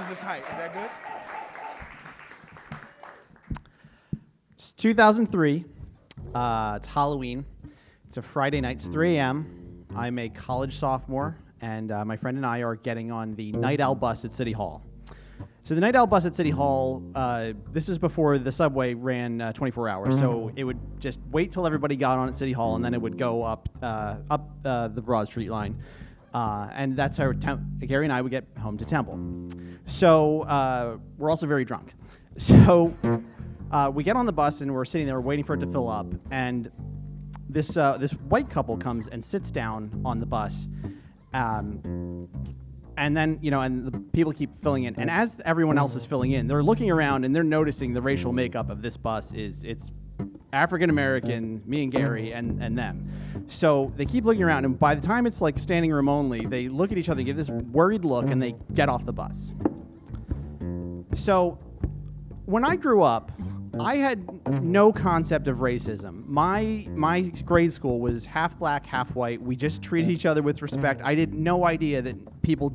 How's this height? Is that good? It's 2003. It's Halloween. It's a Friday night. It's 3 a.m. I'm a college sophomore, and my friend and I are getting on the Night Owl bus at City Hall. So the Night Owl bus at City Hall, this was before the subway ran 24 hours. So it would just wait till everybody got on at City Hall, and then it would go up the Broad Street line. And that's how Gary and I would get home to Temple. So we're also very drunk. So we get on the bus, and we're sitting there waiting for it to fill up. And this white couple comes and sits down on the bus. And then, and the people keep filling in. And as everyone else is filling in, they're looking around and they're noticing the racial makeup of this bus it's African-American, me and Gary, and them. So they keep looking around, and by the time it's like standing room only, they look at each other, give this worried look, and they get off the bus. So when I grew up, I had no concept of racism. My grade school was half black, half white. We just treated each other with respect. I had no idea that people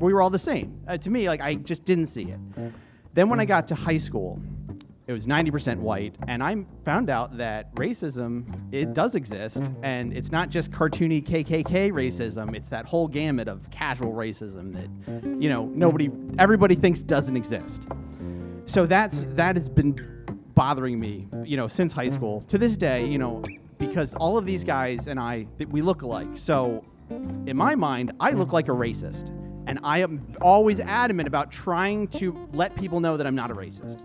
we were all the same. To me, I just didn't see it. Then when I got to high school, it was 90% white, and I found out that racism, it does exist, and it's not just cartoony KKK racism, it's that whole gamut of casual racism that, everybody thinks doesn't exist. So that has been bothering me, since high school to this day, because all of these guys and we look alike. So in my mind, I look like a racist, and I am always adamant about trying to let people know that I'm not a racist.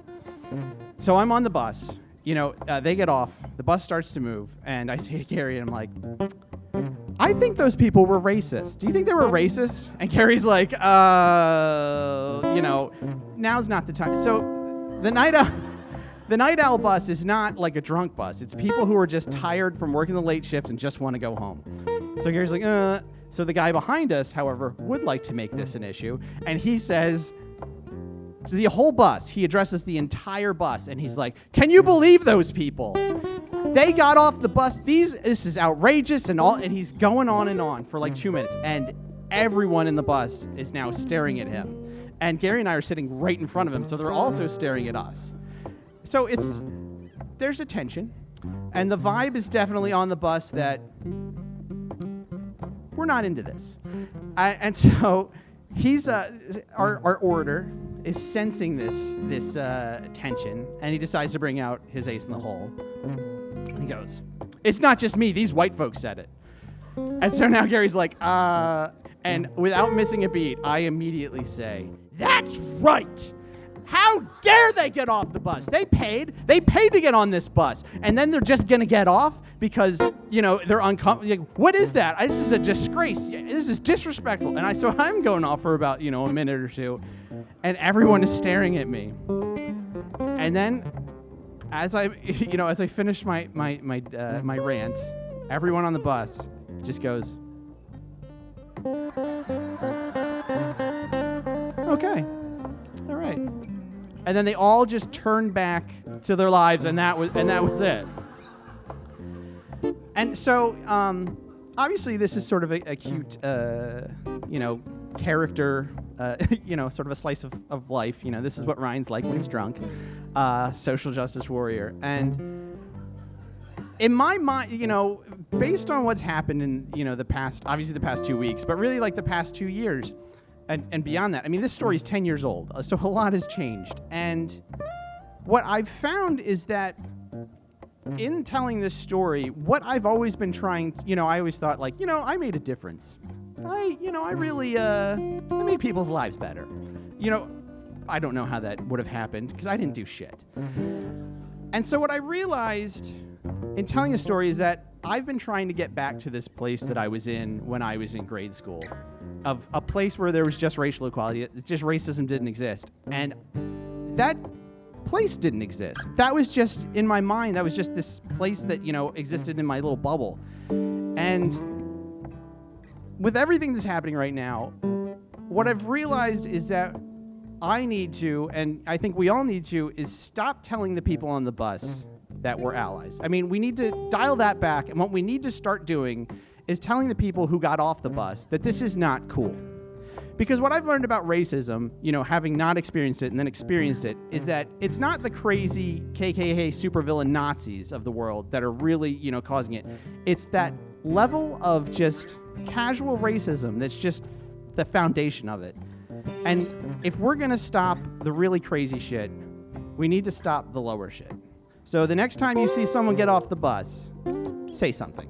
So I'm on the bus, they get off, the bus starts to move, and I say to Gary, and I'm like, I think those people were racist. Do you think they were racist? And Gary's like, now's not the time. So the Night Owl bus is not like a drunk bus. It's people who are just tired from working the late shift and just want to go home. So Gary's like, So the guy behind us, however, would like to make this an issue. And he says, to the whole bus, he addresses the entire bus, and he's like, can you believe those people? They got off the bus. This is outrageous and all. And he's going on and on for like 2 minutes. And everyone in the bus is now staring at him. And Gary and I are sitting right in front of him, so they're also staring at us. So there's a tension. And the vibe is definitely on the bus that we're not into this. And so he's our orator is sensing this tension, and he decides to bring out his ace in the hole. He goes, it's not just me, these white folks said it. And so now Gary's like, and without missing a beat, I immediately say, that's right! How dare they get off the bus? They paid to get on this bus, and then they're just gonna get off because, they're uncomfortable. Like, what is that? This is a disgrace. This is disrespectful. And so I'm going off for about, a minute or two, and everyone is staring at me. And then as I finish my rant, everyone on the bus just goes, okay, all right. And then they all just turned back to their lives, and that was it. And so, obviously, this is sort of a cute, character, sort of a slice of life. This is what Ryan's like when he's drunk, social justice warrior. And in my mind, based on what's happened in, the past 2 weeks, but really like the past 2 years, and beyond that, I mean, this story is 10 years old, so a lot has changed. And what I've found is that in telling this story, what I've always been trying, I always thought I made a difference. I made people's lives better. I don't know how that would have happened because I didn't do shit. And so what I realized in telling the story is that I've been trying to get back to this place that I was in when I was in grade school, of a place where there was just racial equality, just racism didn't exist. And that place didn't exist. That was just in my mind. That was just this place that, existed in my little bubble. And with everything that's happening right now, what I've realized is that I need to, and I think we all need to, is stop telling the people on the bus that we're allies. I mean, we need to dial that back, and what we need to start doing is telling the people who got off the bus that this is not cool. Because what I've learned about racism, having not experienced it and then experienced it, is that it's not the crazy KKK supervillain Nazis of the world that are really, causing it. It's that level of just casual racism that's just the foundation of it. And if we're going to stop the really crazy shit, we need to stop the lower shit. So the next time you see someone get off the bus, say something.